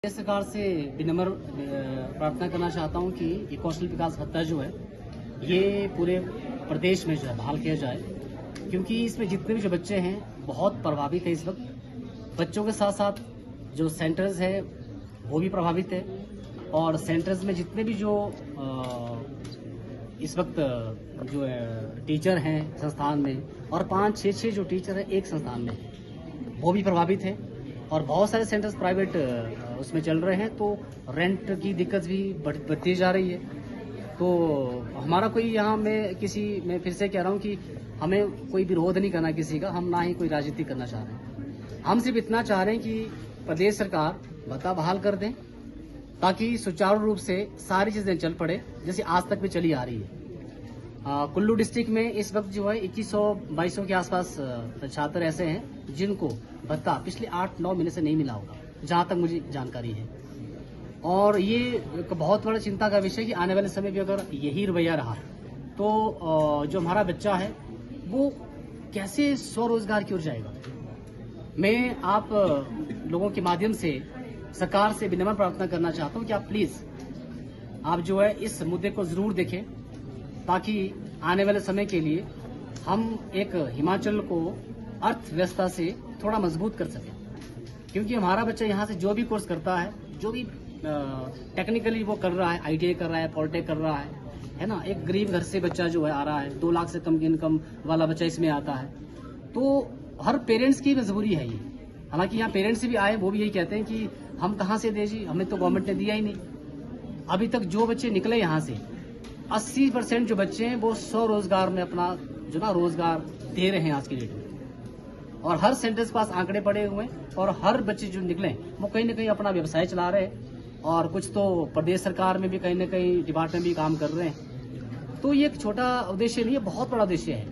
प्रदेश सरकार से विनम्र प्रार्थना करना चाहता हूं कि ये कौशल विकास भत्ता जो है ये पूरे प्रदेश में जो है बहाल किया जाए, क्योंकि इसमें जितने भी जो बच्चे हैं बहुत प्रभावित है। इस वक्त बच्चों के साथ साथ जो सेंटर्स है वो भी प्रभावित है, और सेंटर्स में जितने भी जो इस वक्त जो है टीचर हैं संस्थान में, और 5-6 जो टीचर हैं एक संस्थान में, वो भी प्रभावित है। और बहुत सारे सेंटर्स प्राइवेट उसमें चल रहे हैं, तो रेंट की दिक्कत भी बढ़ती जा रही है। तो हमारा कोई यहाँ मैं फिर से कह रहा हूँ कि हमें कोई विरोध नहीं करना किसी का, हम ना ही कोई राजनीति करना चाह रहे हैं। हम सिर्फ इतना चाह रहे हैं कि प्रदेश सरकार भत्ता बहाल कर दें, ताकि सुचारू रूप से सारी चीज़ें चल पड़े जैसे आज तक भी चली आ रही है। कुल्लू डिस्ट्रिक्ट में इस वक्त जो है 2100-2200 के आसपास छात्र ऐसे हैं जिनको भत्ता पिछले 8-9 महीने से नहीं मिला होगा, जहां तक मुझे जानकारी है। और ये एक बहुत बड़ा चिंता का विषय कि आने वाले समय में अगर यही रवैया रहा तो जो हमारा बच्चा है वो कैसे स्वरोजगार की ओर जाएगा। मैं आप लोगों के माध्यम से सरकार से विनम्र प्रार्थना करना चाहता हूं कि आप प्लीज आप जो है इस मुद्दे को जरूर देखें, ताकि आने वाले समय के लिए हम एक हिमाचल को अर्थव्यवस्था से थोड़ा मजबूत कर सकें। क्योंकि हमारा बच्चा यहाँ से जो भी कोर्स करता है, जो भी टेक्निकली वो कर रहा है, ITI कर रहा है, पॉलिटेक कर रहा है ना, एक गरीब घर से बच्चा जो है आ रहा है, 2 लाख से कम की इनकम वाला बच्चा इसमें आता है, तो हर पेरेंट्स की मजबूरी है ये। हालांकि यहाँ पेरेंट्स भी आए, वो भी यही कहते हैं कि हम कहाँ से दे जी, हमें तो गवर्नमेंट ने दिया ही नहीं। अभी तक जो बच्चे निकले यहाँ से 80% जो बच्चे हैं वो स्वरोजगार में अपना जो ना रोजगार दे रहे हैं आज की डेट में। और हर सेंटर के पास आंकड़े पड़े हुए हैं, और हर बच्चे जो निकले वो कहीं ना कहीं अपना व्यवसाय चला रहे हैं, और कुछ तो प्रदेश सरकार में भी कहीं ना कहीं डिपार्टमेंट भी काम कर रहे हैं। तो ये एक छोटा उद्देश्य नहीं है, बहुत बड़ा उद्देश्य है।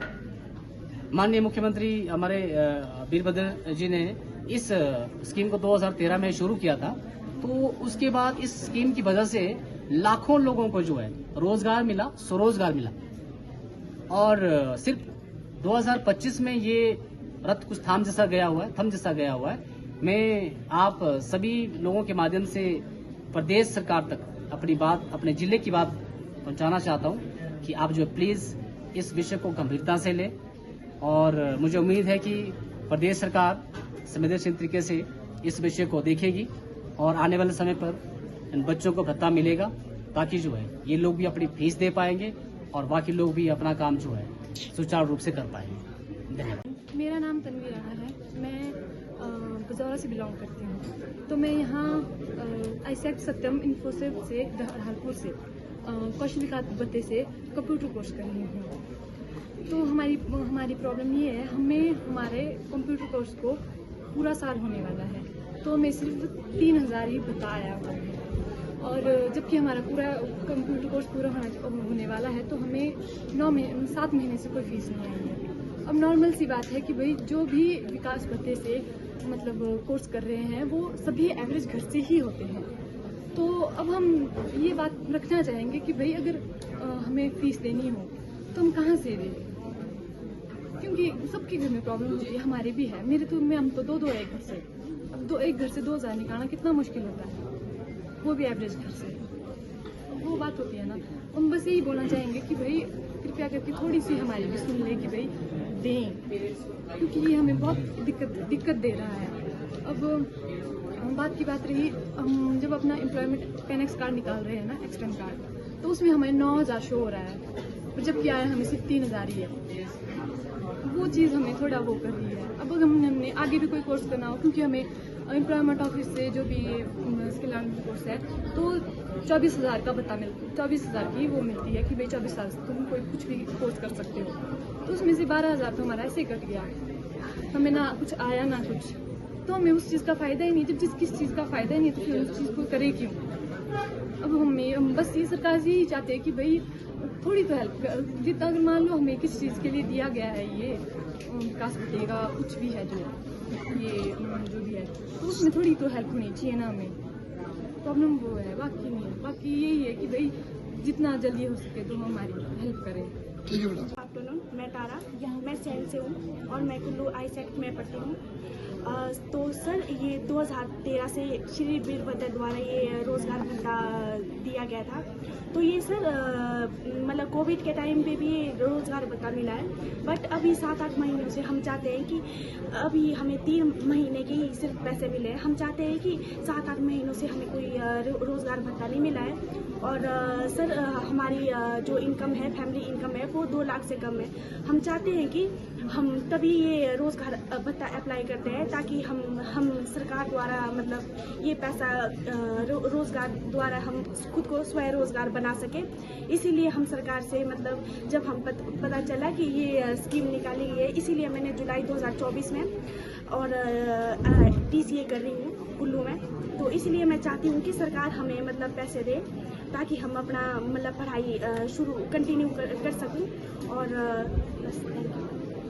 माननीय मुख्यमंत्री हमारे वीरभद्र जी ने इस स्कीम को 2013 में शुरू किया था, तो उसके बाद इस स्कीम की वजह से लाखों लोगों को जो है रोजगार मिला, स्वरोजगार मिला। और सिर्फ 2025 में ये रथ कुछ थम जैसा गया हुआ है। मैं आप सभी लोगों के माध्यम से प्रदेश सरकार तक अपनी बात, अपने जिले की बात पहुंचाना चाहता हूं कि आप जो प्लीज इस विषय को गंभीरता से लें। और मुझे उम्मीद है कि प्रदेश सरकार संवेदनशील तरीके से इस विषय को देखेगी, और आने वाले समय पर इन बच्चों को भत्ता मिलेगा, ताकि जो है ये लोग भी अपनी फीस दे पाएंगे और बाकी लोग भी अपना काम जो है सुचारू रूप से कर पाएंगे। धन्यवाद। मेरा नाम तन्वी राणा है, मैं बजौरा से बिलोंग करती हूँ। तो मैं यहाँ आईसेक्ट सत्यम इन्फोसिस से ढालपुर से कौशल विकास भत्ते से कंप्यूटर कोर्स कर रही हूँ। तो हमारी प्रॉब्लम ये है, हमें हमारे कंप्यूटर कोर्स को पूरा साल होने वाला है, तो हमें सिर्फ 3000 ही भत्ता आया हुआ है। और जबकि हमारा पूरा कंप्यूटर कोर्स पूरा होने वाला है, तो हमें 7 महीने से कोई फीस नहीं आई है। अब नॉर्मल सी बात है कि भाई जो भी विकास भत्ते से मतलब कोर्स कर रहे हैं वो सभी एवरेज घर से ही होते हैं। तो अब हम ये बात रखना चाहेंगे कि भाई अगर हमें फीस देनी हो तो हम कहाँ से दें, क्योंकि सबके घर में प्रॉब्लम होती है, हमारे भी है। हम तो 2 एक घर से, अब एक घर से 2000 निकालना कितना मुश्किल होता है, वो भी एवरेज घर से। वो बात होती है ना, हम बस यही बोलना चाहेंगे कि भाई कृपया करके थोड़ी सी हमारी भी सुन ले कि भाई दें, क्योंकि ये हमें बहुत दिक्कत दे रहा है। अब बात की बात रही, हम जब अपना एम्प्लॉयमेंट पेनेक्स कार्ड निकाल रहे हैं ना, एक्सटेंड कार्ड, तो उसमें हमें 9000 शो हो रहा है, और जबकि आया हमें सिर्फ 3000 ही है। वो चीज़ हमें थोड़ा वो कर रही है। अब अगर हमने आगे भी कोई कोर्स करना हो, क्योंकि हमें एम्प्लॉयमेंट ऑफिस से जो भी स्किल डेवलपमेंट कोर्स है, तो 24,000 का भत्ता 24,000 की वो मिलती है कि भाई 24 साल से तुम कोई कुछ भी कोर्स कर सकते हो। तो उसमें से 12,000 तो हमारा ऐसे ही कट गया, हमें ना कुछ आया ना कुछ, तो हमें उस चीज़ का फ़ायदा ही नहीं। जब किस चीज़ का फ़ायदा ही नहीं तो फिर उस चीज़ को करे क्यों। अब हम बस ये सरकार से यही चाहते हैं कि भाई थोड़ी तो हेल्प, जितना अगर मान लो हमें किस चीज़ के लिए दिया गया है, ये विकास भत्ते का कुछ भी है जो भी है, तो उसमें थोड़ी तो हेल्प होनी चाहिए ना। हमें प्रॉब्लम वो है, बाकी नहीं। बाकी यही है कि भाई जितना जल्दी हो सके तो हमारी हेल्प करें। ठीक है बेटा। आफ्टरनून, मैं तारा, मैं सेल से हूँ और मैं कुल्लू आईसेक्ट में पढ़ती हूँ। तो सर ये 2013 से श्री वीरभद्र द्वारा ये रोज़गार भत्ता दिया गया था। तो ये सर मतलब कोविड के टाइम पे भी रोज़गार भत्ता मिला है, बट अभी 7-8 महीनों से हम चाहते हैं कि अभी हमें 3 महीने के ही सिर्फ पैसे मिले हैं। हम चाहते हैं कि 7-8 महीनों से हमें कोई रोज़गार भत्ता नहीं मिला है। और सर हमारी जो इनकम है, फैमिली इनकम है, वो 2 लाख से कम है। हम चाहते हैं कि हम तभी ये रोज़गार भत्ता अप्लाई करते हैं ताकि हम सरकार द्वारा मतलब ये पैसा रोज़गार द्वारा हम खुद को स्वयं रोज़गार बना सके। इसीलिए हम सरकार से मतलब जब हम पता चला कि ये स्कीम निकाली गई है, इसीलिए मैंने जुलाई 2024 में और TCA कर रही हूँ कुल्लू में। तो इसलिए मैं चाहती हूँ कि सरकार हमें मतलब पैसे दे ताकि हम अपना मतलब पढ़ाई कंटिन्यू कर सकूँ। और बस थैंक यू।